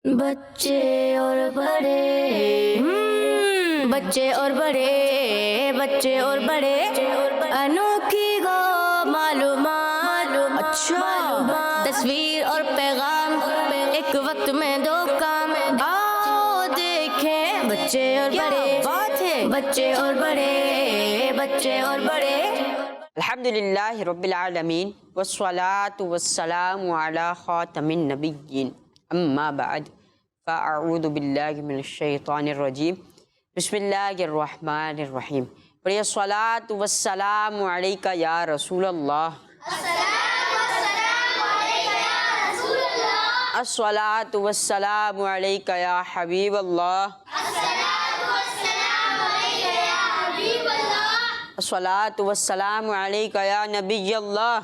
بچے اور بڑے بچے اور بڑے بچے اور بڑے انوکھی گو معلومات اچھا تصویر اور پیغام ایک وقت میں دو کام آؤ دیکھیں بچے اور بڑے بات ہے بچے اور بڑے بچے اور بڑے الحمدللہ رب العالمین والصلاة والسلام علی خاتم النبیین اما بعد فاعوذ باللہ من الشیطان الرجیم بسم اللہ الرحمن الرحیم پڑھیے الصلاة والسلام علیکہ یا رسول اللہ الصلاة والسلام علیکہ یا حبیب اللہ الصلاة والسلام علیکہ یا نبی اللہ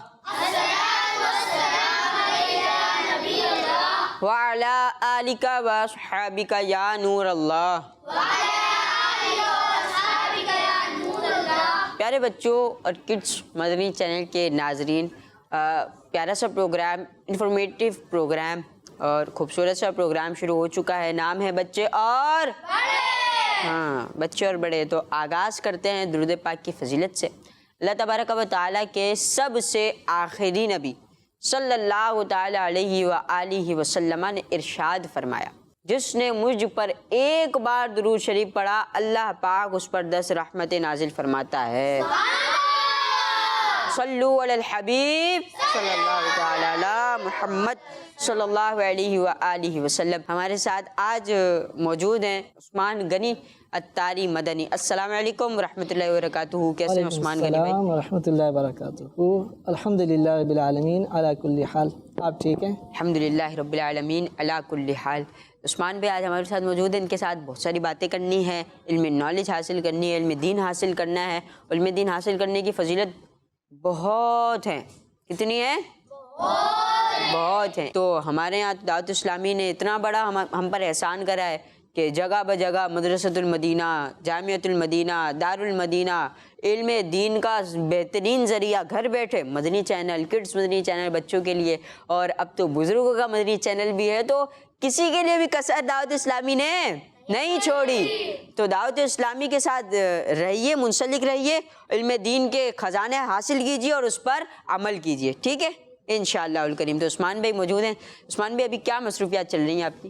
وعلی آلکہ واصحابکہ یا نور اللہ۔ پیارے بچوں اور کڈس مدنی چینل کے ناظرین، پیارا سا پروگرام، انفارمیٹیو پروگرام اور خوبصورت سا پروگرام شروع ہو چکا ہے، نام ہے بچے اور بچے اور بڑے۔ تو آغاز کرتے ہیں درود پاک کی فضیلت سے۔ اللہ تبارک و تعالیٰ کے سب سے آخری نبی صلی اللہ تعالیٰ علیہ وآلہ وسلم نے ارشاد فرمایا، جس نے مجھ پر ایک بار درود شریف پڑھا اللہ پاک اس پر 10 رحمتیں نازل فرماتا ہے۔ صلو علی الحبیب صلی اللہ تعالیٰ علی محمد صلی اللہ علیہ وآلہ وسلم۔ ہمارے ساتھ آج موجود ہیں عثمان غنی اتاری مدنی۔ السلام علیکم ورحمۃ اللہ وبرکاتہ۔ کیسے ہیں عثمان غنی بھائی؟ السلام ورحمۃ اللہ وبرکاتہ۔ الحمدللہ رب العالمین علی کل حال۔ آپ ٹھیک ہیں؟ الحمدللہ رب العالمین علی کل حال۔ عثمان بھائی آج ہمارے ساتھ موجود ہیں، ان کے ساتھ بہت ساری باتیں کرنی ہے، علم نالج حاصل کرنی ہے، علم دین حاصل کرنا ہے۔ علم دین حاصل کرنے کی فضیلت بہت ہیں۔ کتنی ہے؟ بہت ہیں۔ تو ہمارے یہاں دعوت اسلامی نے اتنا بڑا ہم پر احسان کرا ہے کہ جگہ بجگہ مدرسۃ المدینہ، جامعۃ المدینہ، دار المدینہ، علم دین کا بہترین ذریعہ گھر بیٹھے مدنی چینل، کڈس مدنی چینل بچوں کے لیے، اور اب تو بزرگوں کا مدنی چینل بھی ہے۔ تو کسی کے لیے بھی کسر دعوت اسلامی نے نہیں چھوڑی۔ تو دعوت اسلامی کے ساتھ رہیے، منسلک رہیے، علم دین کے خزانے حاصل کیجیے اور اس پر عمل کیجیے، ٹھیک ہے انشاءاللہ الکریم۔ تو عثمان بھائی موجود ہیں۔ عثمان بھائی ابھی کیا مصروفیات چل رہی ہیں آپ کی؟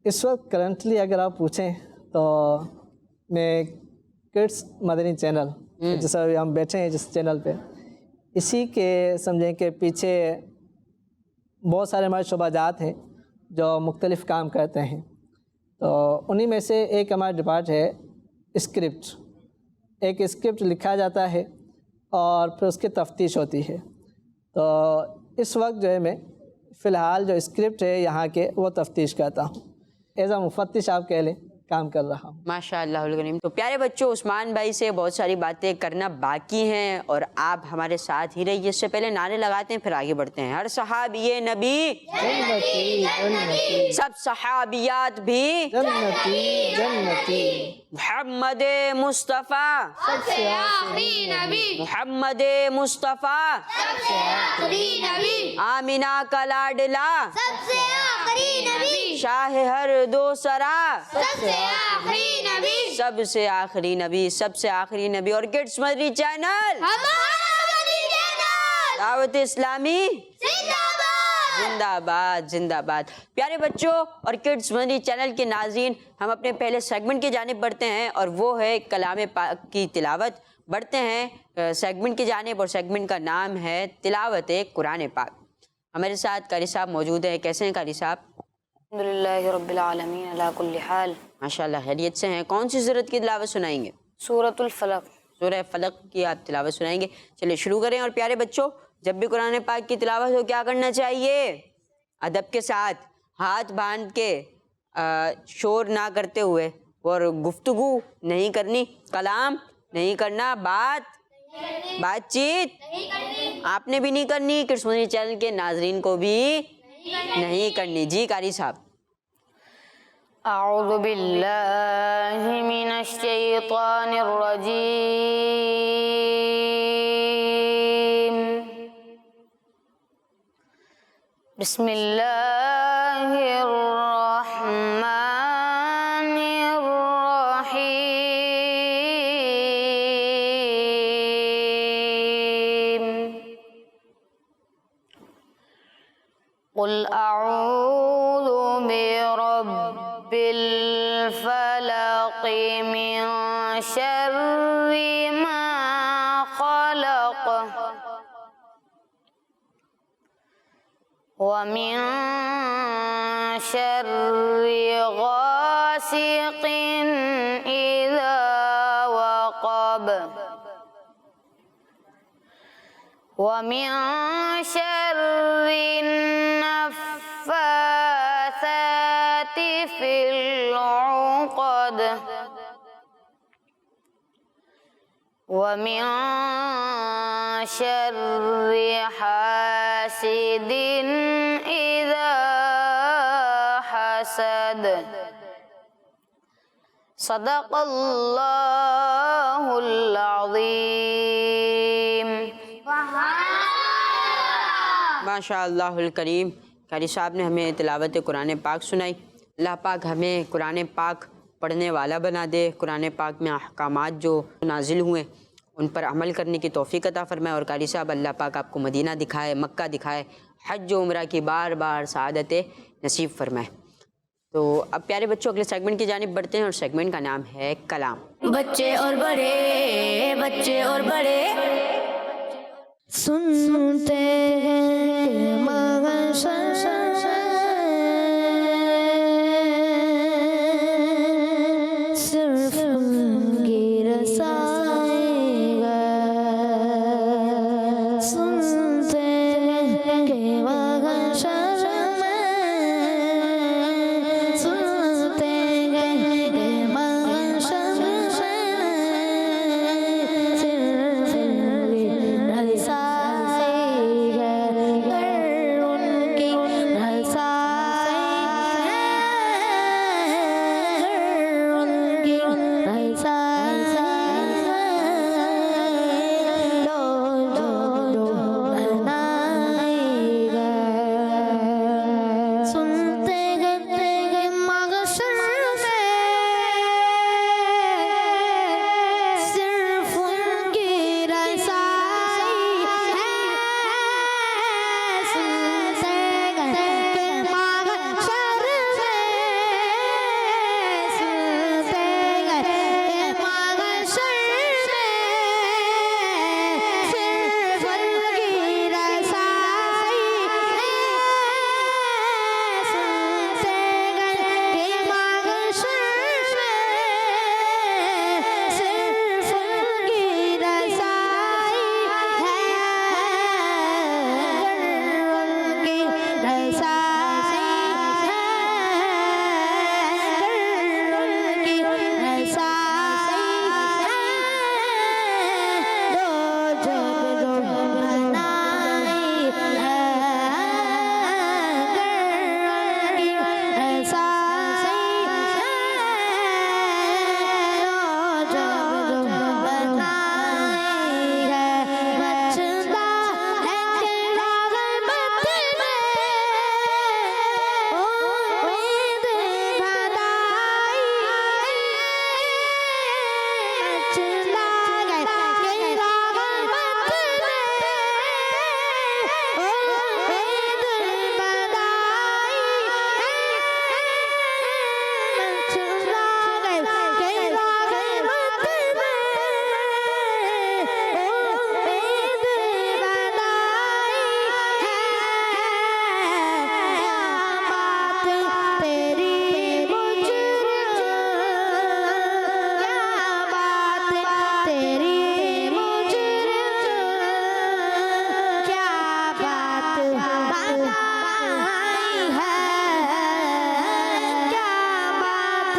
اس وقت کرنٹلی اگر آپ پوچھیں تو میں کڈس مدنی چینل جیسا ہم بیٹھے ہیں جس چینل پہ، اسی کے سمجھیں کہ پیچھے بہت سارے ہمارے شعبہ جات ہیں جو مختلف کام کرتے ہیں۔ تو انہی میں سے ایک ہمارا ڈپارٹ ہے اسکرپٹ۔ ایک اسکرپٹ لکھا جاتا ہے اور پھر اس کی تفتیش ہوتی ہے۔ تو اس وقت جو ہے میں فی الحال جو اسکرپٹ ہے یہاں کے وہ تفتیش کرتا ہوں، ایز اے مفتش آپ کہہ لیں، کام کر رہا ہوں۔ ماشاء اللہ الکریم۔ تو پیارے بچوں، عثمان بھائی سے بہت ساری باتیں کرنا باقی ہیں اور آپ ہمارے ساتھ ہی رہیے۔ اس سے پہلے نعرے لگاتے ہیں پھر آگے بڑھتے ہیں۔ ہر صحابی نبی جنتی جنتی سب صحابیات بھی جنتی جنتی، محمد مصطفیٰ سب سے آخری نبی محمد مصطفیٰ سب سے آخری نبی آمینہ کا لاڈلا سب سے آخری نبی شاہ ہر دو سرا سب سے آخری نبی سب سے آخری نبی، سب سے آخری نبی۔ اور کڈس مدنی چینل ہمارا مدنی چینل دعوت اسلامی زندہ باد زندہ باد زندہ باد۔ پیارے بچوں اور کڈس مدنی چینل کے ناظرین، ہم اپنے پہلے سیگمنٹ کی جانب بڑھتے ہیں اور وہ ہے کلام پاک کی تلاوت۔ بڑھتے ہیں سیگمنٹ کی جانب اور سیگمنٹ کا نام ہے تلاوت قرآن پاک۔ ہمارے ساتھ قاری صاحب موجود ہیں۔ کیسے ہیں قاری صاحب؟ الحمدللہ رب العالمین علی کل حال۔ ماشاءاللہ خیریت سے ہیں۔ کون سی سورت کی تلاوت سنائیں گے؟ سورۃ الفلق۔ سورہ فلق کی آپ تلاوت سنائیں گے۔ چلیے شروع کریں۔ اور پیارے بچوں، جب بھی قرآن پاک کی تلاوت ہو کیا کرنا چاہیے؟ ادب کے ساتھ، ہاتھ باندھ کے، شور نہ کرتے ہوئے، اور گفتگو نہیں کرنی، کلام نہیں کرنا، بات چیت آپ نے بھی نہیں کرنی، کڈس مدنی چینل کے ناظرین کو بھی نہیں کرنی۔ جی قاری صاحب۔ اعوذ باللہ من الشیطان الرجیم، بسم اللہ الرحمن قل اعوذ برب الفلق من شر ما خلق ومن شر غاسق إذا وقب ومن شر النفاثات في العقد ومن شر حاسد إذا حسد صدق اللہ العظیم. ماشاء اللہ الکریم. قاری صاحب نے ہمیں تلاوت قرآن پاک سنائی. اللہ پاک ہمیں قرآن پاک پڑھنے والا بنا دے. قرآن پاک میں احکامات جو نازل ہوئے ان پر عمل کرنے کی توفیق عطا فرمائے. اور قاری صاحب اللہ پاک آپ کو مدینہ دکھائے, مکہ دکھائے, حج و عمرہ کی بار بار سعادت نصیب فرمائے. تو اب پیارے بچوں اگلے سیگمنٹ کی جانب بڑھتے ہیں اور سیگمنٹ کا نام ہے کلام. بچے اور بڑے سنتے ہیں مگر صرف کی رسائی گا. سنتے ہیں کہ مگر سنتے ہیں کہ مگر صرف رسائی ہے. گر ان کی رسائی ہے, گر ان کی رسائی ہے. لو جو بنائی گا. سنتے ہیں مغشر میں صرف ان کی رسائی ہے. سنتے ہیں کہ مغشر میں سنتے ہیں کہ مغشر میں صرف ان کی رسائی ہے. سنتے ہیں کہ مغشر میں صرف ان کی رسائی ہے. گر ان کی رسائی ہے, گر ان کی رسائی ہے. دو جگ بنائی ہے, گر ان کی رسائی ہے. دو جگ بنائی ہے. مچھتا ہے کہ راغبت میں امید بھرائی ہے. مچھتا ہے کہ راغبت میں امید بھرائی ہے. مچھتا ہے کہ راغبت میں امید کیا بات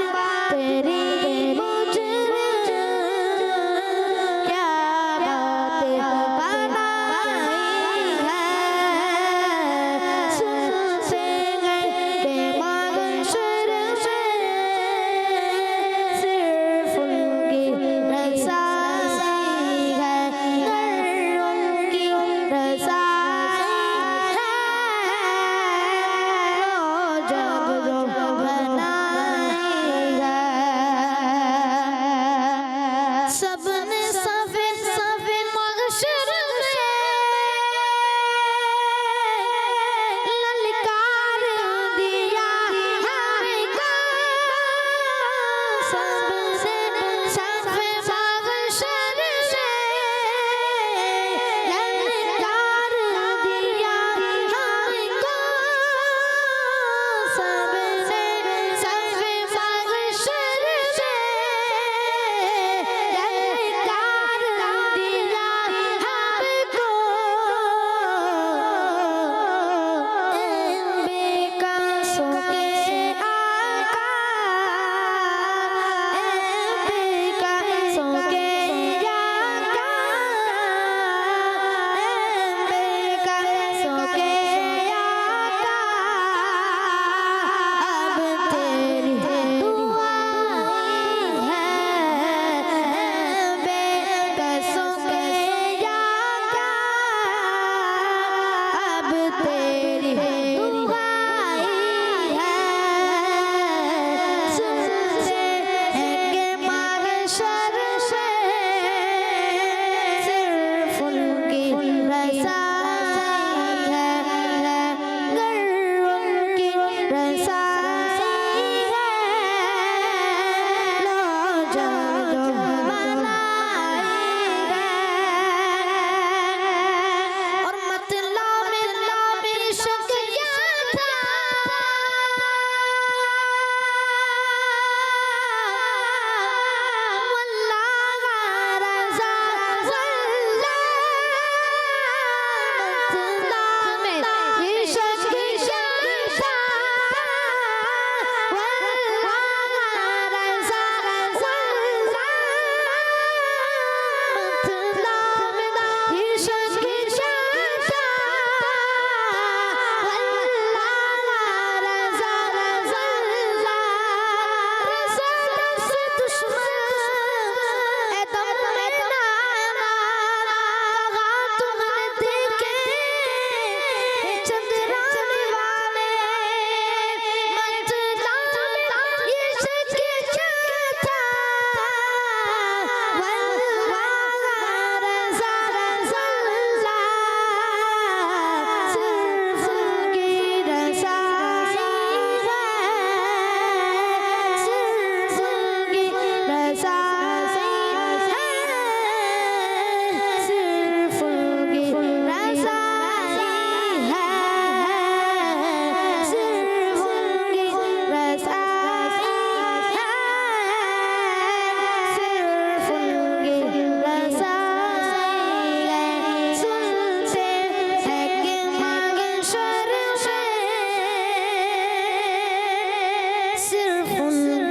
صرف ان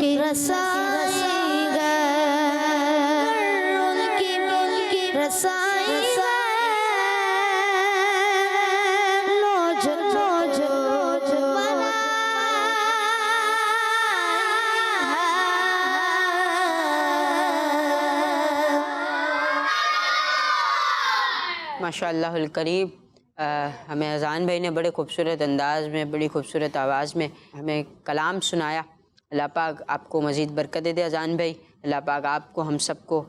کی رسائی گر ان کی رسائی ماشاء اللہ الکریم ہمیں اذان بھائی نے بڑے خوبصورت انداز میں بڑی خوبصورت آواز میں ہمیں کلام سنایا. اللہ پاک آپ کو مزید برکت دے اذان بھائی. اللہ پاک آپ کو ہم سب کو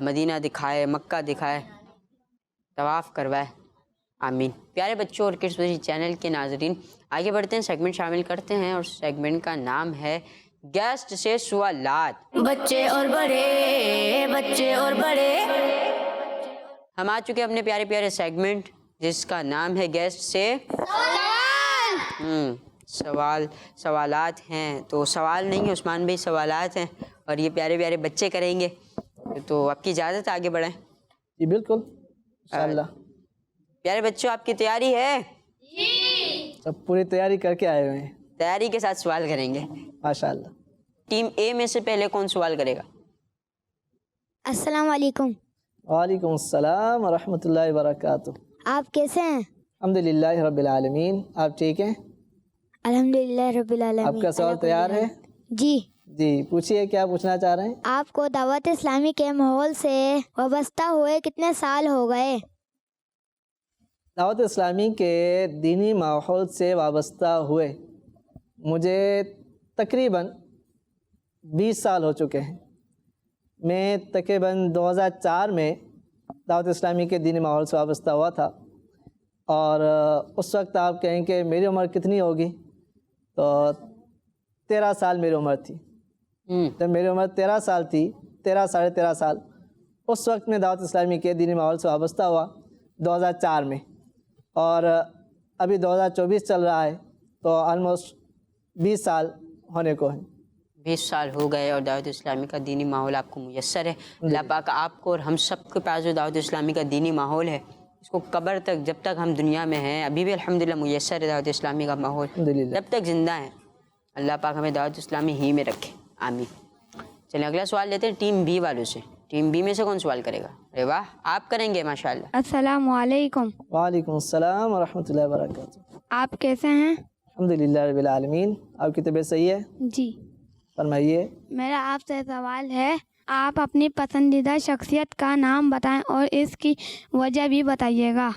مدینہ دکھائے, مکہ دکھائے, طواف کروائے. آمین. پیارے بچوں اور کڈس ویژن چینل کے ناظرین, آگے بڑھتے ہیں, سیگمنٹ شامل کرتے ہیں, اور سیگمنٹ کا نام ہے گیسٹ سے سوالات. بچے اور بڑے ہم آ چکے اپنے پیارے پیارے سیگمنٹ جس کا نام ہے گیسٹ سے سوالات ہیں. تو سوال نہیں عثمان بھائی, سوالات ہیں, اور یہ پیارے پیارے بچے کریں گے. تو آپ کی اجازت آگے بڑھیں. جی بالکل انشاءاللہ. پیارے بچوں آپ کی تیاری ہے؟ سب پوری تیاری کر کے آئے ہوئے ہیں. تیاری کے ساتھ سوال کریں گے ماشاءاللہ. ٹیم اے میں سے پہلے کون سوال کرے گا؟ السلام علیکم. وعلیکم السلام ورحمۃ اللہ وبرکاتہ. آپ کیسے ہیں؟ الحمدللہ رب العالمین. آپ ٹھیک ہیں؟ الحمدللہ رب العالمین. آپ کا سوال تیار ہے؟ جی جی پوچھیے, کیا پوچھنا چاہ رہے ہیں؟ آپ کو دعوت اسلامی کے ماحول سے وابستہ ہوئے کتنے سال ہو گئے؟ دعوت اسلامی کے دینی ماحول سے وابستہ ہوئے مجھے تقریباً 20 سال ہو چکے ہیں. میں تقریباً 2004 میں دعوت اسلامی کے دینی ماحول سے وابستہ ہوا تھا, اور اس وقت آپ کہیں کہ میری عمر کتنی ہوگی, تو 13 سال میری عمر تھی. جب میری عمر 13 سال تھی, 13 13.5 سال, اس وقت میں دعوت اسلامی کے دینی ماحول سے وابستہ ہوا 2004 میں. اور ابھی 2024 چل رہا ہے, تو آلموسٹ 20 سال ہونے کو ہیں. 20 سال ہو گئے اور دعوت اسلامی کا دینی ماحول آپ کو میسر ہے. اللہ پاک آپ کو اور ہم سب کے پاس جو دعوت اسلامی کا دینی ماحول ہے اس کو قبر تک, جب تک ہم دنیا میں ہیں ابھی بھی الحمدللہ میسر ہے دعوت اسلامی کا ماحول, جب تک زندہ ہیں. اللہ پاک ہمیں دعوت اسلامی ہی میں رکھے. آمین. چلیں اگلا سوال لیتے ہیں ٹیم بی والوں سے. ٹیم بی میں سے کون سوال کرے گا؟ ارے واہ, آپ کریں گے ماشاءاللہ. السلام علیکم. وعلیکم السلام ورحمۃ اللہ وبرکاتہ. آپ کیسے ہیں؟ الحمدللہ رب العالمین. آپ کی طبیعت صحیح ہے؟ جی. فرمائیے. میرا آپ سے سوال ہے, آپ اپنی پسندیدہ شخصیت کا نام بتائیں اور اس کی وجہ بھی بتائیے گا.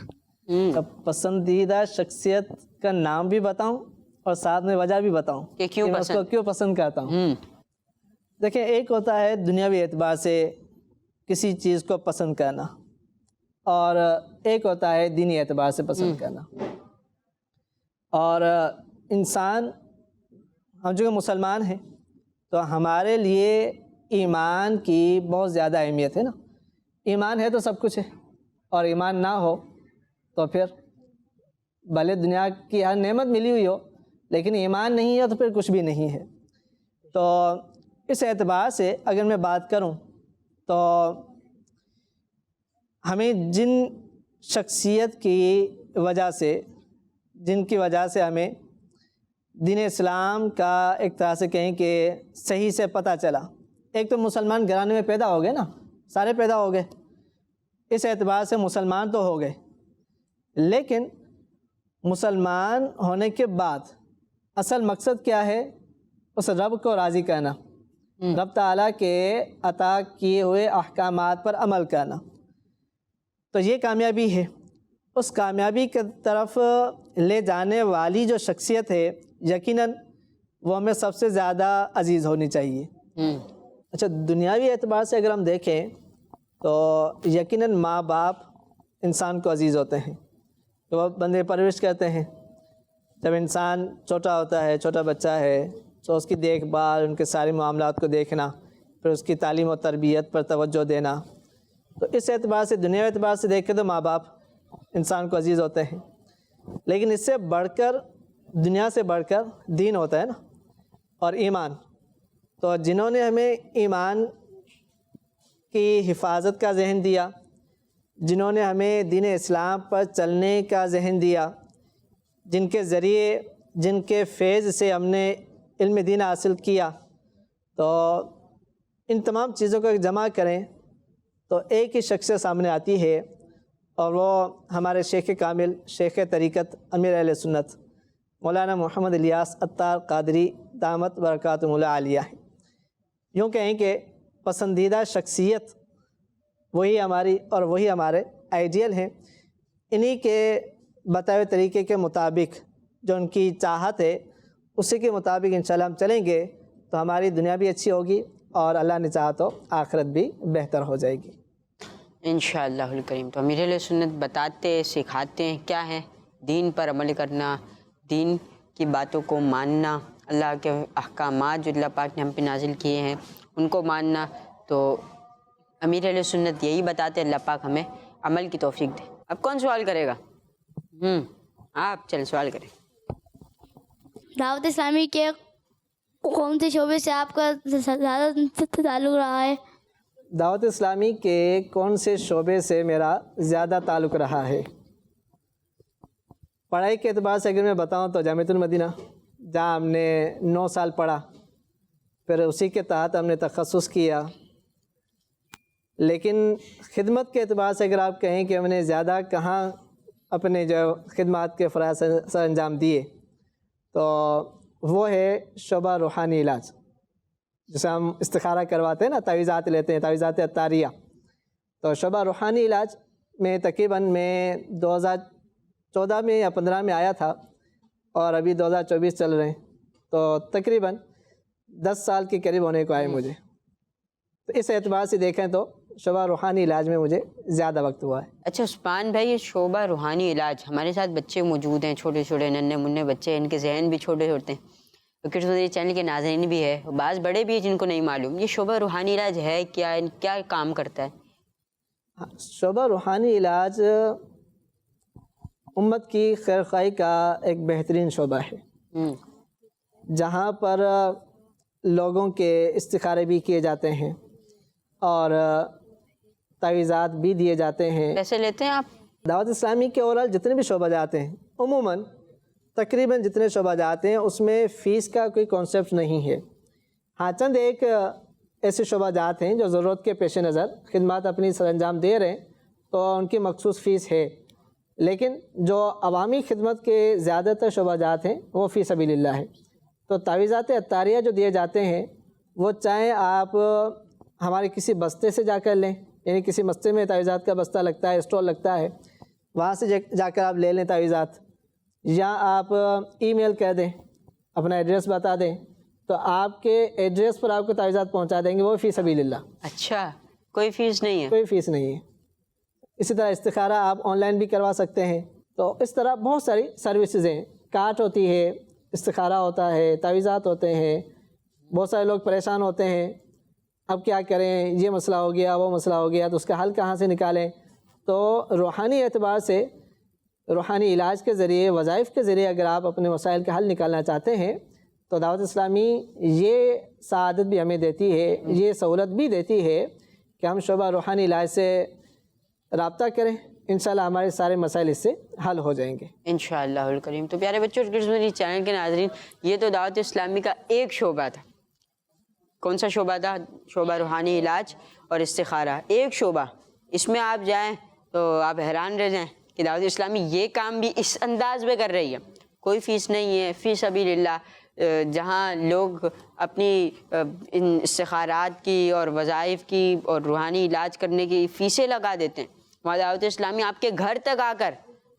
پسندیدہ شخصیت کا نام بھی بتاؤں اور ساتھ میں وجہ بھی بتاؤں کہ کیوں میں اس کو کیوں پسند کرتا ہوں. دیکھیں, ایک ہوتا ہے دنیاوی اعتبار سے کسی چیز کو پسند کرنا, اور ایک ہوتا ہے دینی اعتبار سے پسند کرنا. اور انسان, ہم جو کہ مسلمان ہیں, تو ہمارے لیے ایمان کی بہت زیادہ اہمیت ہے نا. ایمان ہے تو سب کچھ ہے, اور ایمان نہ ہو تو پھر بھلے دنیا کی ہر نعمت ملی ہوئی ہو, لیکن ایمان نہیں ہے تو پھر کچھ بھی نہیں ہے. تو اس اعتبار سے اگر میں بات کروں تو ہمیں جن شخصیت کی وجہ سے, جن کی وجہ سے ہمیں دین اسلام کا ایک طرح سے کہیں کہ صحیح سے پتہ چلا. ایک تو مسلمان گھرانے میں پیدا ہو گئے نا, سارے پیدا ہو گئے, اس اعتبار سے مسلمان تو ہو گئے. لیکن مسلمان ہونے کے بعد اصل مقصد کیا ہے؟ اس رب کو راضی کرنا, رب تعالیٰ کے عطا کیے ہوئے احکامات پر عمل کرنا. تو یہ کامیابی ہے. اس کامیابی کی طرف لے جانے والی جو شخصیت ہے, یقیناً وہ ہمیں سب سے زیادہ عزیز ہونی چاہیے. اچھا, دنیاوی اعتبار سے اگر ہم دیکھیں تو یقیناً ماں باپ انسان کو عزیز ہوتے ہیں, تو وہ بندے پرورش کرتے ہیں. جب انسان چھوٹا ہوتا ہے, چھوٹا بچہ ہے, تو اس کی دیکھ بھال, ان کے سارے معاملات کو دیکھنا, پھر اس کی تعلیم و تربیت پر توجہ دینا. تو اس اعتبار سے, دنیاوی اعتبار سے دیکھیں تو ماں باپ انسان کو عزیز ہوتے ہیں. لیکن اس سے بڑھ کر, دنیا سے بڑھ کر دین ہوتا ہے نا, اور ایمان. تو جنہوں نے ہمیں ایمان کی حفاظت کا ذہن دیا, جنہوں نے ہمیں دین اسلام پر چلنے کا ذہن دیا, جن کے ذریعے, جن کے فیض سے ہم نے علم دین حاصل کیا تو ان تمام چیزوں کو جمع کریں تو ایک ہی شخصیت سامنے آتی ہے، اور وہ ہمارے شیخ کامل، شیخ طریقت، امیر اہل سنت مولانا محمد الیاس عطار قادری دامت برکاتہم العالیہ ہے۔ یوں کہیں کہ پسندیدہ شخصیت وہی ہماری اور وہی ہمارے آئیڈیل ہیں۔ انہی کے بتائے ہوئے طریقے کے مطابق جو ان کی چاہت ہے اسی کے مطابق انشاءاللہ ہم چلیں گے تو ہماری دنیا بھی اچھی ہوگی اور اللہ نے چاہا تو آخرت بھی بہتر ہو جائے گی انشاءاللہ الکریم۔ تو امیر اہل سنت بتاتے سکھاتے ہیں کیا ہے، دین پر عمل کرنا، دین کی باتوں کو ماننا، اللہ کے احکامات جو اللہ پاک نے ہم پہ نازل کیے ہیں ان کو ماننا۔ تو امیر اہل سنت یہی بتاتے ہیں، اللہ پاک ہمیں عمل کی توفیق دے۔ اب کون سوال کرے گا؟ آپ چل سوال کریں۔ دعوت اسلامی کے کون سے شعبے سے آپ کا زیادہ تعلق رہا ہے؟ دعوت اسلامی کے کون سے شعبے سے میرا زیادہ تعلق رہا ہے؟ پڑھائی کے اعتبار سے اگر میں بتاؤں تو جامعۃ المدینہ، جہاں ہم نے 9 سال پڑھا، پھر اسی کے تحت ہم نے تخصص کیا۔ لیکن خدمت کے اعتبار سے اگر آپ کہیں کہ ہم نے زیادہ کہاں اپنے جو خدمات کے فرائض سر انجام دیے تو وہ ہے شعبہ روحانی علاج، جسے ہم استخارہ کرواتے ہیں نا، تعویذات لیتے ہیں، تعویذات عطاریہ۔ تو شعبہ روحانی علاج میں تقریباً میں 2014 میں یا 15 میں آیا تھا اور ابھی 2024 چل رہے ہیں، تو تقریباً 10 سال کے قریب ہونے کو آئے مجھے۔ تو اس اعتبار سے دیکھیں تو شعبہ روحانی علاج میں مجھے زیادہ وقت ہوا ہے۔ اچھا عثمان بھائی، یہ شعبہ روحانی علاج، ہمارے ساتھ بچے موجود ہیں، چھوٹے چھوٹے ننھے منھے بچے، ان کے ذہن بھی چھوٹے چھوٹے ہیں، کرکٹ مدنی چینل کے ناظرین بھی ہے، بعض بڑے بھی ہیں جن کو نہیں معلوم یہ شعبہ روحانی علاج ہے کیا، کیا کام کرتا ہے؟ شعبہ روحانی علاج امت کی خیرخواہی کا ایک بہترین شعبہ ہے، جہاں پر لوگوں کے استخارے بھی کیے جاتے ہیں اور تعویذات بھی دیے جاتے ہیں۔ کیسے لیتے ہیں آپ؟ دعوت اسلامی کے اوورال جتنے بھی شعبہ جات ہیں، عموماً تقریباً جتنے شعبہ جات ہیں اس میں فیس کا کوئی کانسیپٹ نہیں ہے۔ ہاں، چند ایک ایسے شعبہ جات ہیں جو ضرورت کے پیش نظر خدمات اپنی سر انجام دے رہے ہیں تو ان کی مخصوص فیس ہے، لیکن جو عوامی خدمت کے زیادہ تر شعبہ جات ہیں وہ فی سبیل اللہ ہے۔ تو تعویذات عطاریہ جو دیے جاتے ہیں وہ چاہے آپ ہمارے کسی بستے سے جا کر لیں، یعنی کسی بستے میں تعویذات کا بستہ لگتا ہے، اسٹال لگتا ہے، وہاں سے جا کر آپ لے لیں تعویذات، یا آپ ای میل کر دیں، اپنا ایڈریس بتا دیں تو آپ کے ایڈریس پر آپ کو تعویذات پہنچا دیں گے، وہ فی سبیل اللہ۔ اچھا، کوئی فیس نہیں ہے؟ کوئی فیس نہیں ہے۔ اسی طرح استخارہ آپ آن لائن بھی کروا سکتے ہیں۔ تو اس طرح بہت ساری سروسز ہیں، کارٹ ہوتی ہے، استخارہ ہوتا ہے، تعویذات ہوتے ہیں۔ بہت سارے لوگ پریشان ہوتے ہیں، اب کیا کریں، یہ مسئلہ ہو گیا، وہ مسئلہ ہو گیا، تو اس کا حل کہاں سے نکالیں؟ تو روحانی اعتبار سے، روحانی علاج کے ذریعے، وظائف کے ذریعے اگر آپ اپنے مسائل کا حل نکالنا چاہتے ہیں تو دعوت اسلامی یہ سعادت بھی ہمیں دیتی ہے، یہ سہولت بھی دیتی ہے کہ ہم شعبہ روحانی علاج سے رابطہ کریں، انشاءاللہ ہمارے سارے مسائل اس سے حل ہو جائیں گے انشاءاللہ الکریم۔ تو پیارے بچوں، کرکٹ مدنی چینل کے ناظرین، یہ تو دعوت اسلامی کا ایک شعبہ تھا۔ کون سا شعبہ تھا؟ شعبہ روحانی علاج اور استخارہ، ایک شعبہ۔ اس میں آپ جائیں تو آپ حیران رہ جائیں کہ دعوت اسلامی یہ کام بھی اس انداز میں کر رہی ہے، کوئی فیس نہیں ہے، فی سبیل اللہ، جہاں لوگ اپنی ان استخارات کی اور وظائف کی اور روحانی علاج کرنے کی فیسیں لگا دیتے ہیں، وہاں دعوت اسلامی آپ کے گھر تک آ کر،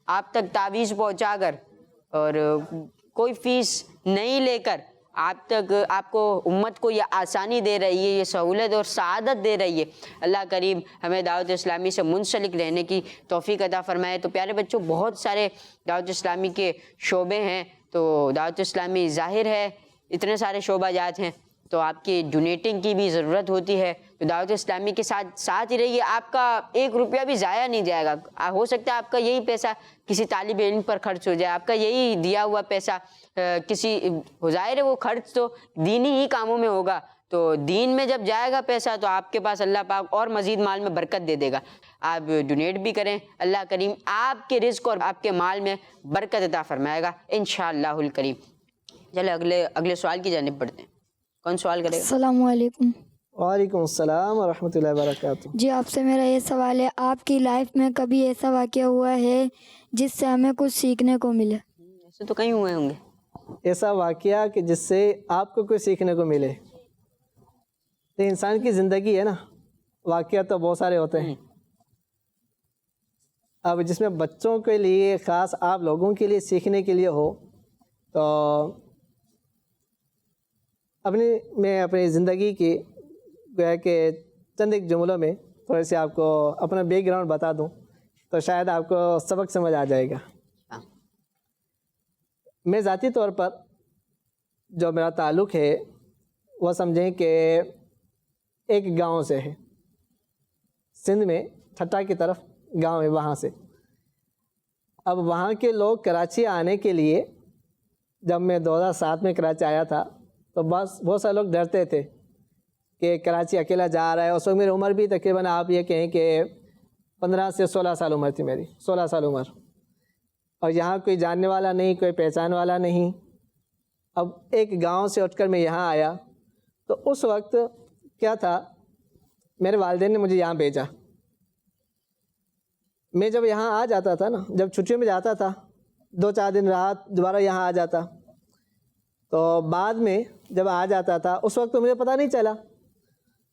آپ تک تعویذ پہنچا کر اور کوئی فیس نہیں لے کر آپ تک، آپ کو، امت کو یہ آسانی دے رہی ہے، یہ سہولت اور سعادت دے رہی ہے۔ اللہ کریم ہمیں دعوت اسلامی سے منسلک رہنے کی توفیق عطا فرمائے۔ تو پیارے بچوں، بہت سارے دعوت اسلامی کے شعبے ہیں، تو دعوت اسلامی ظاہر ہے اتنے سارے شعبہ جات ہیں تو آپ کی ڈونیٹنگ کی بھی ضرورت ہوتی ہے، تو دعوت اسلامی کے ساتھ ہی رہیے، آپ کا 1 روپیہ بھی ضائع نہیں جائے گا۔ ہو سکتا ہے آپ کا یہی پیسہ کسی طالب علم پر خرچ ہو جائے، آپ کا یہی دیا ہوا پیسہ کسی، ظاہر ہے وہ خرچ تو دینی ہی کاموں میں ہوگا، تو دین میں جب جائے گا پیسہ تو آپ کے پاس اللہ پاک اور مزید مال میں برکت دے دے گا۔ آپ ڈونیٹ بھی کریں، اللہ کریم آپ کے رزق اور آپ کے مال میں برکت عطا فرمائے گا انشاءاللہ الکریم۔ چلے اگلے سوال کی جانب بڑھتے ہیں. کون سوال کرے گا؟ السلام علیکم. وعلیکم السلام ورحمۃ اللہ وبرکاتہ. جی آپ سے میرا یہ سوال ہے، آپ کی لائف میں کبھی ایسا واقعہ ہوا ہے جس سے ہمیں کچھ سیکھنے کو ملے؟ ایسے تو کہیں ہوئے ہوں گے. ایسا واقعہ کہ جس سے آپ کو کوئی سیکھنے کو ملے. تو انسان کی زندگی ہے نا، واقعہ تو بہت سارے ہوتے ہیں. اب جس میں بچوں کے لیے خاص آپ لوگوں کے لیے سیکھنے کے لیے ہو تو میں اپنی زندگی کی گویا کہ چند ایک جملوں میں تھوڑے سے آپ کو اپنا بیک گراؤنڈ بتا دوں تو شاید آپ کو سبق سمجھ آ جائے گا. میں ذاتی طور پر جو میرا تعلق ہے وہ سمجھیں کہ ایک گاؤں سے ہے، سندھ میں ٹھٹا کی طرف گاؤں ہے وہاں سے. اب وہاں کے لوگ کراچی آنے کے لیے، جب میں 2007 میں کراچی آیا تھا تو بس بہت سارے لوگ ڈرتے تھے کہ کراچی اکیلا جا رہا ہے. اس وقت میری عمر بھی تقریباً آپ یہ کہیں کہ 15 سے 16 سال عمر تھی میری، 16 سال عمر، اور یہاں کوئی جاننے والا نہیں، کوئی پہچان والا نہیں. اب ایک گاؤں سے اٹھ کر میں یہاں آیا تو اس وقت کیا تھا، میرے والدین نے مجھے یہاں بھیجا. میں جب یہاں آ جاتا تھا نا، جب چھٹیوں میں جاتا تھا 2-4 دن رات دوبارہ یہاں آ جاتا، تو بعد میں جب آ جاتا تھا اس وقت تو مجھے پتہ نہیں چلا،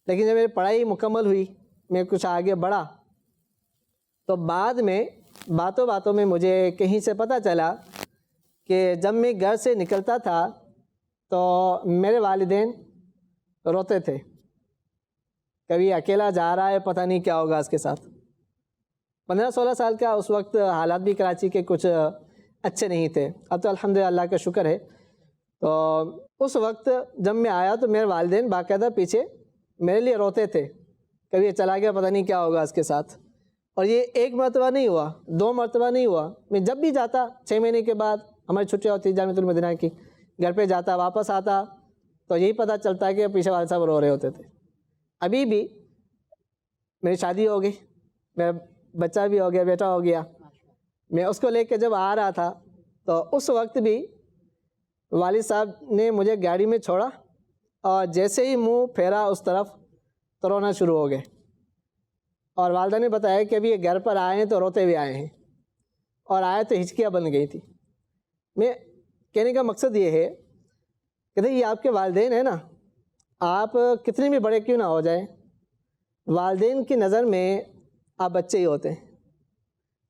لیکن جب میری پڑھائی مکمل ہوئی، میں کچھ آگے بڑھا، تو بعد میں باتوں میں مجھے کہیں سے پتہ چلا کہ جب میں گھر سے نکلتا تھا تو میرے والدین روتے تھے، کبھی اکیلا جا رہا ہے، پتہ نہیں کیا ہوگا اس کے ساتھ. 15-16 سال کا اس وقت حالات بھی کراچی کے کچھ اچھے نہیں تھے. اب تو الحمدللہ اللہ کا شکر ہے. تو اس وقت جب میں آیا تو میرے والدین باقاعدہ پیچھے میرے لیے روتے تھے، کبھی یہ چلا گیا، پتہ نہیں کیا ہوگا اس کے ساتھ. اور یہ ایک مرتبہ نہیں ہوا، 2 مرتبہ نہیں ہوا. میں جب بھی جاتا 6 مہینے کے بعد ہماری چھٹیاں ہوتی جامعۃ المدینہ کی، گھر پہ جاتا، واپس آتا تو یہی پتہ چلتا کہ پیچھے والد صاحب رو رہے ہوتے تھے. ابھی بھی میری شادی ہو گئی، میرا بچہ بھی ہو گیا، بیٹا ہو گیا. میں اس کو لے کے جب آ رہا تھا تو اس وقت بھی والد صاحب نے مجھے گاڑی میں چھوڑا اور جیسے ہی منہ پھیرا اس طرف تو رونا شروع ہو گئے. اور والدہ نے بتایا کہ ابھی یہ گھر پر آئے ہیں تو روتے ہوئے آئے ہیں، اور آئے تو ہچکیاں بن گئی تھی. میں کہنے کا مقصد یہ ہے کہ یہ آپ کے والدین ہیں نا، آپ کتنے بھی بڑے کیوں نہ ہو جائیں، والدین کی نظر میں آپ بچے ہی ہوتے ہیں.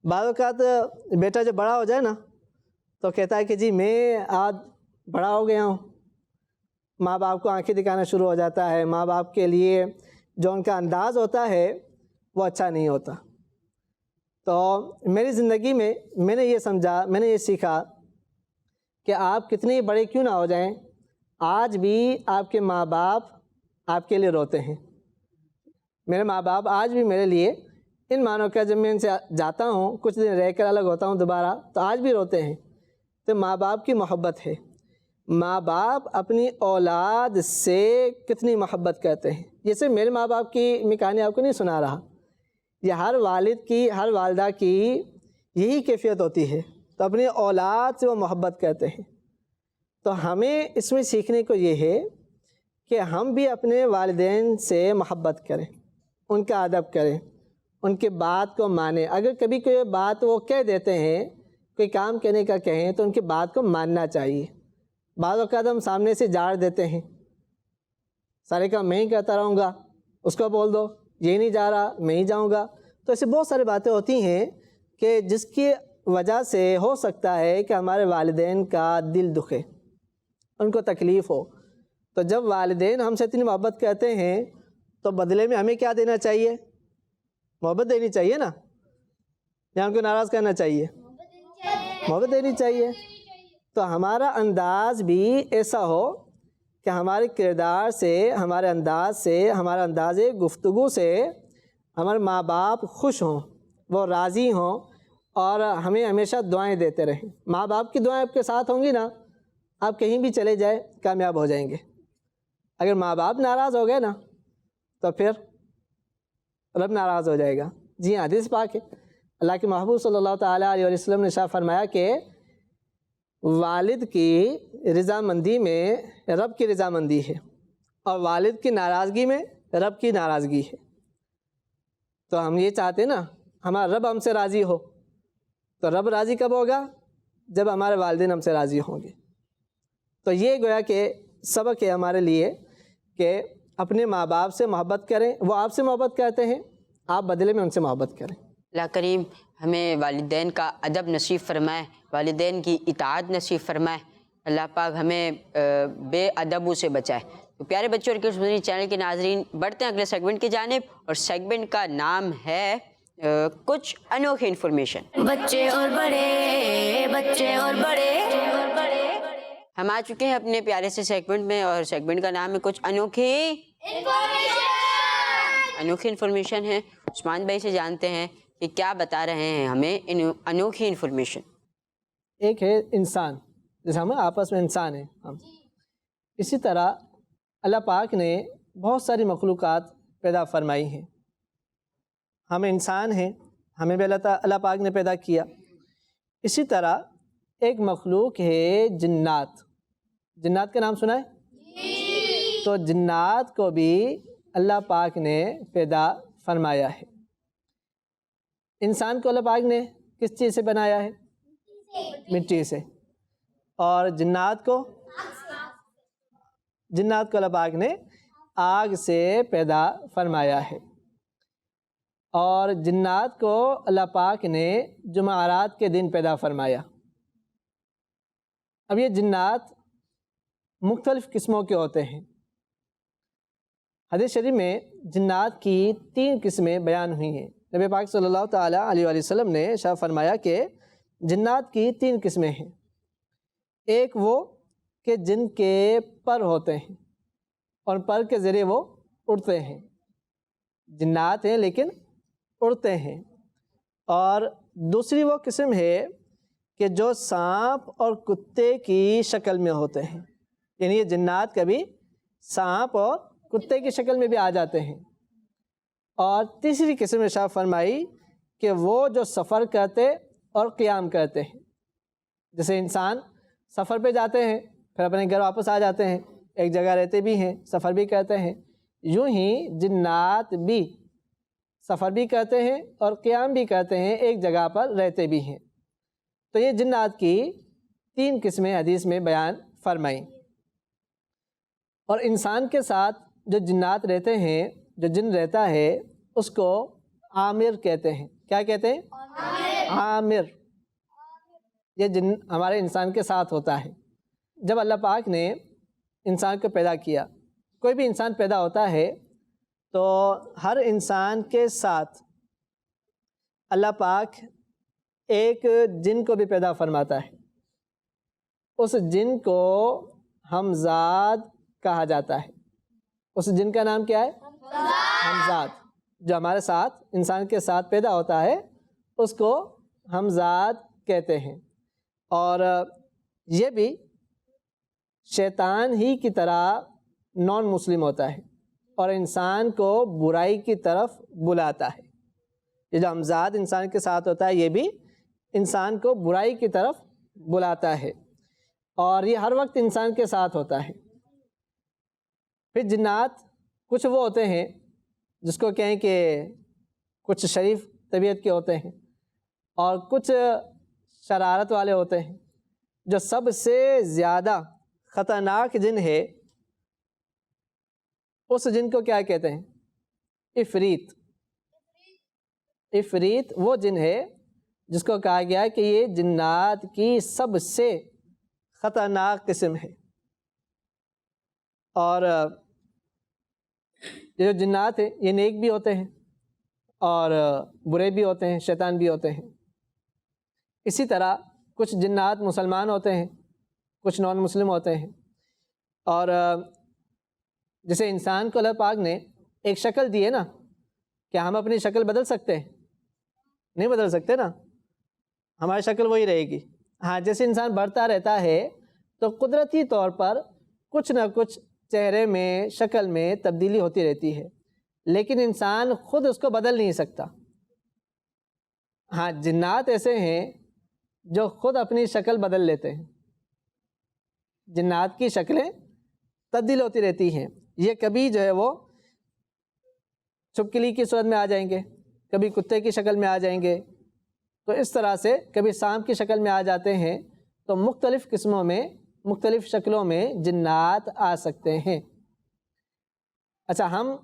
بعض اوقات بیٹا جب بڑا ہو جائے نا تو کہتا ہے کہ جی میں آج بڑا ہو گیا ہوں. ماں باپ کو آنکھیں دکھانا شروع ہو جاتا ہے. ماں باپ کے لیے جو ان کا انداز ہوتا ہے وہ اچھا نہیں ہوتا. تو میری زندگی میں میں نے یہ سمجھا، میں نے یہ سیکھا کہ آپ کتنے بڑے کیوں نہ ہو جائیں، آج بھی آپ کے ماں باپ آپ کے لیے روتے ہیں. میرے ماں باپ آج بھی میرے لیے ان معنوں کا، جب میں ان سے جاتا ہوں کچھ دن رہ کر الگ ہوتا ہوں دوبارہ تو آج بھی روتے ہیں. تو ماں باپ کی محبت ہے. ماں باپ اپنی اولاد سے کتنی محبت کرتے ہیں. جیسے میرے ماں باپ کی میں کہانی آپ کو نہیں سنا رہا، یہ ہر والد کی، ہر والدہ کی یہی کیفیت ہوتی ہے. تو اپنی اولاد سے وہ محبت کرتے ہیں. تو ہمیں اس میں سیکھنے کو یہ ہے کہ ہم بھی اپنے والدین سے محبت کریں، ان کا ادب کریں، ان کی بات کو مانیں. اگر کبھی کوئی بات وہ کہہ دیتے ہیں، کوئی کام کہنے کا کہیں تو ان کی بات کو ماننا چاہیے. بعض اوقات ہم سامنے سے جاڑ دیتے ہیں، سارے کام میں ہی کرتا رہوں گا، اس کو بول دو یہ نہیں جا رہا میں ہی جاؤں گا. تو ایسی بہت ساری باتیں ہوتی ہیں کہ جس کی وجہ سے ہو سکتا ہے کہ ہمارے والدین کا دل دکھے، ان کو تکلیف ہو. تو جب والدین ہم سے اتنی محبت کرتے ہیں تو بدلے میں ہمیں کیا دینا چاہیے؟ محبت دینی چاہیے نا، یا ان کو ناراض کرنا چاہیے؟ محبت دینی چاہیے. تو ہمارا انداز بھی ایسا ہو کہ ہمارے کردار سے، ہمارے انداز سے، ہمارا انداز گفتگو سے ہمارے ماں باپ خوش ہوں، وہ راضی ہوں اور ہمیں ہمیشہ دعائیں دیتے رہیں. ماں باپ کی دعائیں آپ کے ساتھ ہوں گی نا، آپ کہیں بھی چلے جائیں کامیاب ہو جائیں گے. اگر ماں باپ ناراض ہو گئے نا تو پھر رب ناراض ہو جائے گا. جی ہاں، حدیث پاک ہے، اللہ کے محبوب صلی اللہ تعالیٰ علیہ وسلم نے ارشاد فرمایا کہ والد کی رضامندی میں رب کی رضامندی ہے اور والد کی ناراضگی میں رب کی ناراضگی ہے۔ تو ہم یہ چاہتے ہیں نا ہمارا رب ہم سے راضی ہو، تو رب راضی کب ہوگا؟ جب ہمارے والدین ہم سے راضی ہوں گے۔ تو یہ گویا کہ سبق ہے ہمارے لیے کہ اپنے ماں باپ سے محبت کریں، وہ آپ سے محبت کرتے ہیں، آپ بدلے میں ان سے محبت کریں۔ اللہ کریم ہمیں والدین کا ادب نصیب فرمائے، والدین کی اطاعت نصیب فرمائے، اللہ پاک ہمیں بے ادبوں سے بچائے۔ تو پیارے بچوں اور کڈس مدنی چینل کے ناظرین، بڑھتے ہیں اگلے سیگمنٹ کی جانب، اور سیگمنٹ کا نام ہے کچھ انوکھی انفارمیشن۔ بچے اور بڑے، بچے اور بڑے، ہم آ چکے ہیں اپنے پیارے سے سیگمنٹ میں، اور سیگمنٹ کا نام ہے کچھ انوکھی انفارمیشن ہے۔ عثمان بھائی سے جانتے ہیں کہ کیا بتا رہے ہیں ہمیں انوکھی انفارمیشن۔ ایک ہے انسان، جیسے ہم آپس میں انسان ہیں ہم، اسی طرح اللہ پاک نے بہت ساری مخلوقات پیدا فرمائی ہیں۔ ہم انسان ہیں، ہمیں بھی اللہ پاک نے پیدا کیا۔ اسی طرح ایک مخلوق ہے جنات۔ جنات کا نام سنا ہے؟ تو جنات کو بھی اللہ پاک نے پیدا فرمایا ہے۔ انسان کو اللہ پاک نے کس چیز سے بنایا ہے؟ مٹی سے۔ اور جنات کو اللہ پاک نے آگ سے پیدا فرمایا ہے۔ اور جنات کو اللہ پاک نے جمعرات کے دن پیدا فرمایا۔ اب یہ جنات مختلف قسموں کے ہوتے ہیں۔ حدیث شریف میں جنات کی 3 قسمیں بیان ہوئی ہیں۔ نبی پاک صلی اللہ تعالیٰ علیہ وآلہ وسلم نے ارشاد فرمایا کہ جنات کی 3 قسمیں ہیں۔ ایک وہ کہ جن کے پر ہوتے ہیں اور پر کے ذریعے وہ اڑتے ہیں، جنات ہیں لیکن اڑتے ہیں۔ اور دوسری وہ قسم ہے کہ جو سانپ اور کتے کی شکل میں ہوتے ہیں، یعنی یہ جنات کبھی سانپ اور کتے کی شکل میں بھی آ جاتے ہیں۔ اور تیسری قسم ارشاد فرمائی کہ وہ جو سفر کرتے اور قیام کرتے ہیں، جیسے انسان سفر پہ جاتے ہیں پھر اپنے گھر واپس آ جاتے ہیں، ایک جگہ رہتے بھی ہیں، سفر بھی کرتے ہیں، یوں ہی جنات بھی سفر بھی کرتے ہیں اور قیام بھی کرتے ہیں، ایک جگہ پر رہتے بھی ہیں۔ تو یہ جنات کی 3 قسمیں حدیث میں بیان فرمائیں۔ اور انسان کے ساتھ جو جنات رہتے ہیں، جو جن رہتا ہے، اس کو عامر کہتے ہیں۔ کیا کہتے ہیں؟ عامر۔ یہ جن ہمارے انسان کے ساتھ ہوتا ہے۔ جب اللہ پاک نے انسان کو پیدا کیا، کوئی بھی انسان پیدا ہوتا ہے تو ہر انسان کے ساتھ اللہ پاک ایک جن کو بھی پیدا فرماتا ہے۔ اس جن کو ہمزاد کہا جاتا ہے۔ اس جن کا نام کیا ہے؟ ہمزاد۔ جو ہمارے ساتھ انسان کے ساتھ پیدا ہوتا ہے اس کو ہمزاد کہتے ہیں۔ اور یہ بھی شیطان ہی کی طرح نان مسلم ہوتا ہے اور انسان کو برائی کی طرف بلاتا ہے۔ یہ جو ہمزاد انسان کے ساتھ ہوتا ہے یہ بھی انسان کو برائی کی طرف بلاتا ہے، اور یہ ہر وقت انسان کے ساتھ ہوتا ہے۔ پھر جنات کچھ وہ ہوتے ہیں جس کو کہیں کہ کچھ شریف طبیعت کے ہوتے ہیں، اور کچھ شرارت والے ہوتے ہیں۔ جو سب سے زیادہ خطرناک جن ہے اس جن کو کیا کہتے ہیں؟ عفریت۔ عفریت وہ جن ہے جس کو کہا گیا ہے کہ یہ جنات کی سب سے خطرناک قسم ہے۔ اور یہ جو جنات ہیں یہ نیک بھی ہوتے ہیں اور برے بھی ہوتے ہیں، شیطان بھی ہوتے ہیں۔ اسی طرح کچھ جنات مسلمان ہوتے ہیں، کچھ نان مسلم ہوتے ہیں۔ اور جیسے انسان کو اللہ پاک نے ایک شکل دی ہے نا، کیا ہم اپنی شکل بدل سکتے ہیں؟ نہیں بدل سکتے نا، ہماری شکل وہی رہے گی۔ ہاں، جیسے انسان بڑھتا رہتا ہے تو قدرتی طور پر کچھ نہ کچھ چہرے میں، شکل میں تبدیلی ہوتی رہتی ہے، لیکن انسان خود اس کو بدل نہیں سکتا۔ ہاں، جنات ایسے ہیں جو خود اپنی شکل بدل لیتے ہیں، جنات کی شکلیں تبدیل ہوتی رہتی ہیں. یہ کبھی جو ہے وہ چھپکلی کی صورت میں آ جائیں گے, کبھی کتے کی شکل میں آ جائیں گے, تو اس طرح سے کبھی سانپ کی شکل میں آ جاتے ہیں. تو مختلف قسموں میں, مختلف شکلوں میں جنات آ سکتے ہیں. اچھا, ہم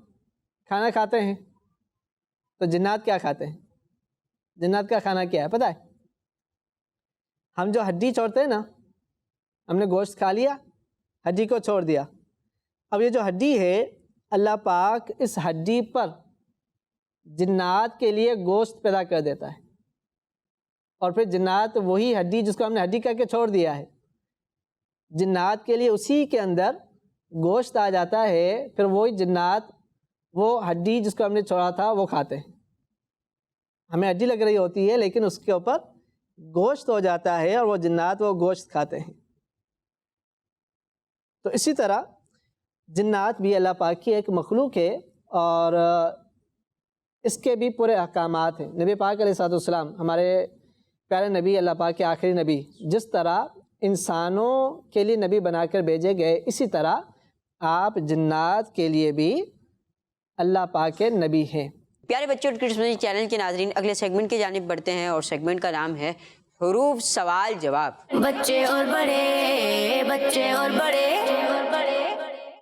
کھانا کھاتے ہیں تو جنات کیا کھاتے ہیں؟ جنات کا کھانا کیا ہے پتہ ہے؟ ہم جو ہڈی چھوڑتے ہیں نا, ہم نے گوشت کھا لیا, ہڈی کو چھوڑ دیا. اب یہ جو ہڈی ہے, اللہ پاک اس ہڈی پر جنات کے لیے گوشت پیدا کر دیتا ہے, اور پھر جنات وہی ہڈی جس کو ہم نے ہڈی کر کے چھوڑ دیا ہے, جنات کے لیے اسی کے اندر گوشت آ جاتا ہے. پھر وہی جنات وہ ہڈی جس کو ہم نے چھوڑا تھا وہ کھاتے ہیں. ہمیں ہڈی لگ رہی ہوتی ہے لیکن اس کے اوپر گوشت ہو جاتا ہے اور وہ جنات وہ گوشت کھاتے ہیں. تو اسی طرح جنات بھی اللہ پاک کی ایک مخلوق ہے اور اس کے بھی پورے احکامات ہیں. نبی پاک علیہ الصلوۃ والسلام ہمارے پیارے نبی, اللہ پاک کے آخری نبی, جس طرح انسانوں کے لیے نبی بنا کر بھیجے گئے, اسی طرح آپ جنات کے لیے بھی اللہ پاک کے نبی ہیں. پیارے بچوں اور کڈس میوزک چینل کے ناظرین, اگلے سیگمنٹ کی جانب بڑھتے ہیں اور سیگمنٹ کا نام ہے حروف سوال جواب. بچے اور بڑے, بچے اور بڑے.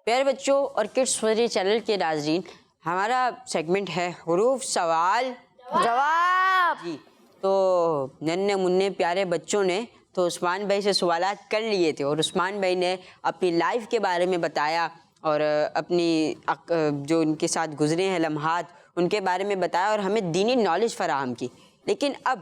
پیارے بچوں اور کڈس میوزک چینل کے ناظرین, ہمارا سیگمنٹ ہے حروف سوال جواب. جی, تو ننھے منھے پیارے بچوں نے تو عثمان بھائی سے سوالات کر لیے تھے, اور عثمان بھائی نے اپنی لائف کے بارے میں بتایا اور اپنی جو ان کے ساتھ گزرے ہیں لمحات ان کے بارے میں بتایا اور ہمیں دینی نالج فراہم کی. لیکن اب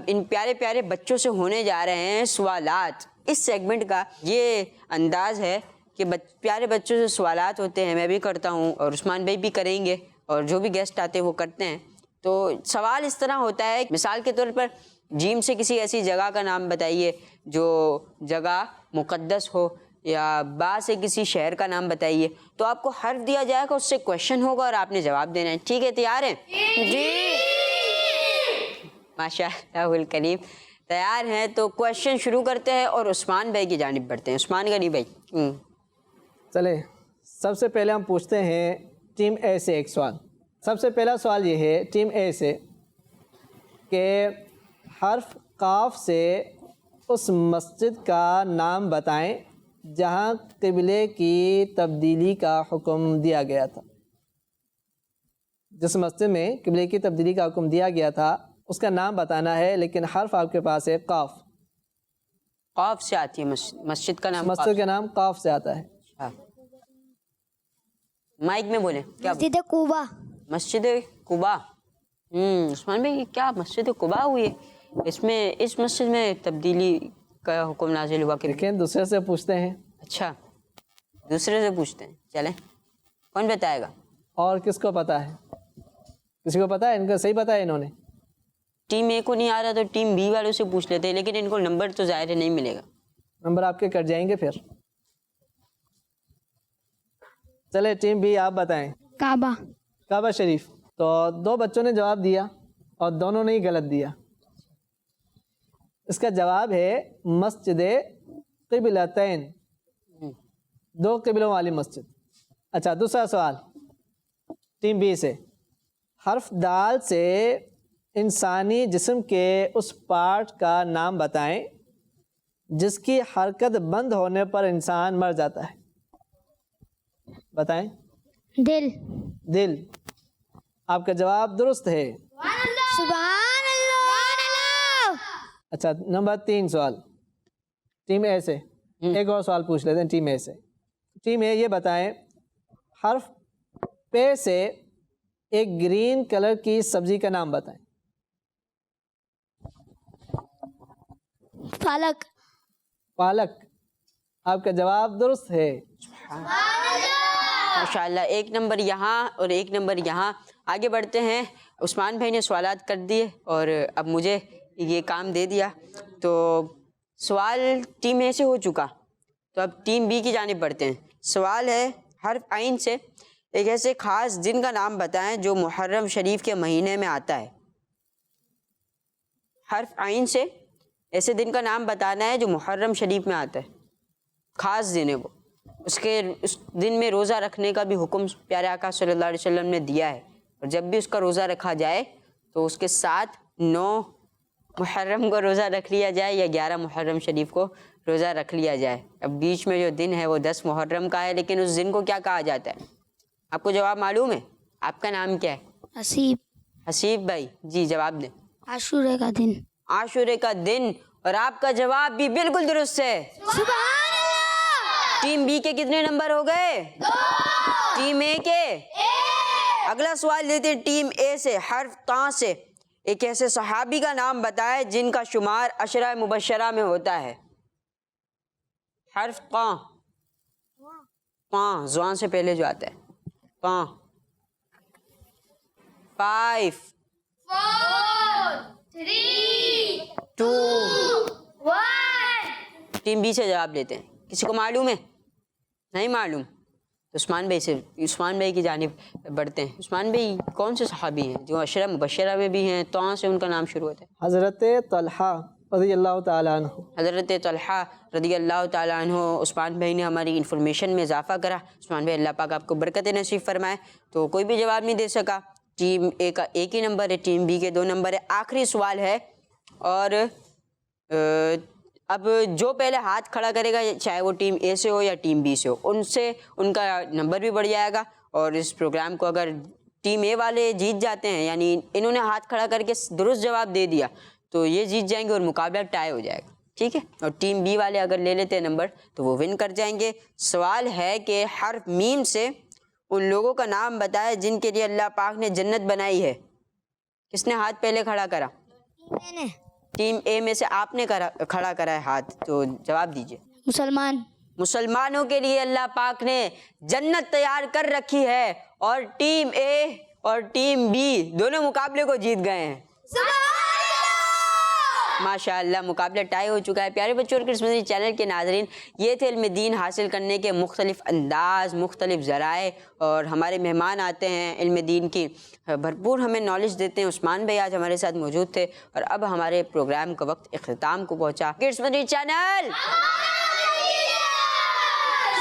ان پیارے پیارے بچوں سے ہونے جا رہے ہیں سوالات. اس سیگمنٹ کا یہ انداز ہے کہ پیارے بچوں سے سوالات ہوتے ہیں, میں بھی کرتا ہوں اور عثمان بھائی بھی کریں گے, اور جو بھی گیسٹ آتے ہیں وہ کرتے ہیں. تو سوال اس طرح ہوتا ہے, مثال کے طور پر جیم سے کسی ایسی جگہ کا نام بتائیے جو جگہ مقدس ہو, یا با سے کسی شہر کا نام بتائیے. تو آپ کو حرف دیا جائے گا, اس سے کویشچن ہوگا اور آپ نے جواب دینا ہے. ٹھیک ہے, تیار ہیں؟ جی. ماشاء اللہ الکریم, تیار ہیں تو کویشچن شروع کرتے ہیں اور عثمان بھائی کی جانب بڑھتے ہیں. عثمان غنی بھائی, چلیں, سب سے پہلے ہم پوچھتے ہیں ٹیم اے سے ایک سوال. سب سے پہلا سوال یہ ہے ٹیم اے سے کہ حرف قاف سے اس مسجد کا نام بتائیں جہاں قبلے کی تبدیلی کا حکم دیا گیا تھا. جس مسجد میں قبلے کی تبدیلی کا حکم دیا گیا تھا اس کا نام بتانا ہے, لیکن حرف آپ کے پاس ہے قاف. قاف سے آتی ہے مسجد کا نام, مسجد کا نام قاف سے آتا ہے. مائک میں بولیں. کیا مسجد قباء. مسجد قباء. عثمان بھائی کیا مسجد قباء ہوئی ہے؟ اس مسجد میں تبدیلی کا حکم نازل ہوا کہ لیکن دوسرے سے پوچھتے ہیں. اچھا, دوسرے سے پوچھتے ہیں. چلیں, کون بتائے گا؟ اور کس کو پتہ ہے؟ کسی کو پتہ ہے؟ ان کو صحیح پتہ ہے انہوں نے. ٹیم اے کو نہیں آ رہا تو ٹیم بی والوں سے پوچھ لیتے ہیں, لیکن ان کو نمبر تو ظاہر ہے نہیں ملے گا. نمبر آپ کے کٹ جائیں گے پھر. چلے ٹیم بی آپ بتائیں. کعبہ. کعبہ شریف. تو 2 بچوں نے جواب دیا اور دونوں نے ہی غلط دیا. اس کا جواب ہے مسجد قبلتین, 2 قبلوں والی مسجد. اچھا, دوسرا سوال ٹیم بی سے. حرف دال سے انسانی جسم کے اس پارٹ کا نام بتائیں جس کی حرکت بند ہونے پر انسان مر جاتا ہے. بتائیں. دل. دل. آپ کا جواب درست ہے. سبحان اللہ. اچھا, نمبر 3 سوال ٹیم اے سے. ایک اور سوال پوچھ لیتے ہیں ٹیم اے سے. ٹیم اے یہ بتائیں حرف پے سے ایک گرین کلر کی سبزی کا نام بتائیں. پالک. پالک. آپ کا جواب درست ہے. ماشاءاللہ, 1 نمبر یہاں اور 1 نمبر یہاں. آگے بڑھتے ہیں. عثمان بھائی نے سوالات کر دیے اور اب مجھے یہ کام دے دیا, تو سوال ٹیم اے سے ہو چکا, تو اب ٹیم بی کی جانب بڑھتے ہیں. سوال ہے حرف عین سے ایک ایسے خاص دن کا نام بتائیں جو محرم شریف کے مہینے میں آتا ہے. حرف عین سے ایسے دن کا نام بتانا ہے جو محرم شریف میں آتا ہے. خاص دن ہے وہ. اس دن میں روزہ رکھنے کا بھی حکم پیارے آقا صلی اللہ علیہ وسلم نے دیا ہے, اور جب بھی اس کا روزہ رکھا جائے تو اس کے ساتھ 9 محرم کو روزہ رکھ لیا جائے یا 11 محرم شریف کو روزہ رکھ لیا جائے. اب بیچ میں جو دن ہے وہ 10 محرم کا ہے, لیکن اس دن کو کیا کہا جاتا ہے؟ آپ کو جواب معلوم ہے؟ آپ کا نام کیا ہے؟ حسیب. حسیب بھائی جی جواب دیں. عاشورے کا دن. عاشورے کا دن, اور آپ کا جواب بھی بالکل درست ہے. ٹیم بی کے کتنے نمبر ہو گئے؟ 2. ٹیم اے کے 1. اگلا سوال لیتے ہیں ٹیم اے سے. حرف طا سے ایک ایسے صحابی کا نام بتائے جن کا شمار عشرہ مبشرہ میں ہوتا ہے. حرف طا, طا زبان سے پہلے جو آتا ہے. طا. 5 4 3 2 1. ٹیم بی سے جواب لیتے ہیں. کسی کو معلوم ہے؟ نہیں معلوم تو عثمان بھائی سے, عثمان بھائی کی جانب بڑھتے ہیں. عثمان بھائی کون سے صحابی ہیں جو عشرہ مبشرہ میں بھی ہیں؟ طا سے ان کا نام شروع ہوتا ہے. حضرت طلحہ رضی اللہ تعالیٰ عنہ. حضرت طلحہ رضی اللہ تعالیٰ عنہ. عثمان بھائی نے ہماری انفارمیشن میں اضافہ کرا. عثمان بھائی اللہ پاک آپ کو برکت نصیب فرمائے. تو کوئی بھی جواب نہیں دے سکا. ٹیم اے کا 1 ہی نمبر ہے, ٹیم بی کے 2 نمبر ہے. آخری سوال ہے, اور اب جو پہلے ہاتھ کھڑا کرے گا چاہے وہ ٹیم اے سے ہو یا ٹیم بی سے ہو, ان کا نمبر بھی بڑھ جائے گا. اور اس پروگرام کو اگر ٹیم اے والے جیت جاتے ہیں, یعنی انہوں نے ہاتھ کھڑا کر کے درست جواب دے دیا, تو یہ جیت جائیں گے اور مقابلہ ٹائی ہو جائے گا. ٹھیک ہے, اور ٹیم بی والے اگر لے لیتے ہیں نمبر تو وہ ون کر جائیں گے. سوال ہے کہ حرف میم سے ان لوگوں کا نام بتائے جن کے لیے اللہ پاک نے جنت بنائی ہے. کس نے ہاتھ پہلے کھڑا کرا؟ میں نے. ٹیم اے میں سے آپ نے کھڑا کرا ہے ہاتھ, تو جواب دیجئے. مسلمان. مسلمانوں کے لیے اللہ پاک نے جنت تیار کر رکھی ہے, اور ٹیم اے اور ٹیم بی دونوں مقابلے کو جیت گئے ہیں. ماشاء اللہ مقابلہ ٹائی ہو چکا ہے. پیارے بچوں اور کرسمس چینل کے ناظرین, یہ تھے علم دین حاصل کرنے کے مختلف انداز, مختلف ذرائع, اور ہمارے مہمان آتے ہیں علم دین کی بھرپور ہمیں نالج دیتے ہیں. عثمان بھائی آج ہمارے ساتھ موجود تھے, اور اب ہمارے پروگرام کا وقت اختتام کو پہنچا. کرسمس چینل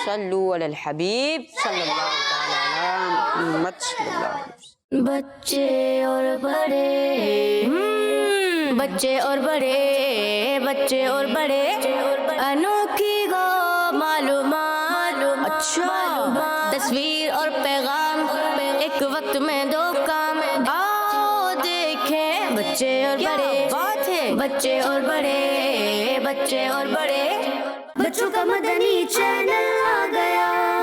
صلو علی الحبیب صلی اللہ تعالی علی محمد صلی اللہ علیہ وسلم. بچے اور بڑے, بچے اور بڑے, بچے اور بڑے, انوکھی گو معلومات. اچھا, تصویر اور پیغام ایک وقت میں 2 کام. آؤ دیکھیں بچے اور بڑے, بات ہے بچے اور بڑے, بچے اور بڑے, بچوں کا مدنی چینل آ گیا.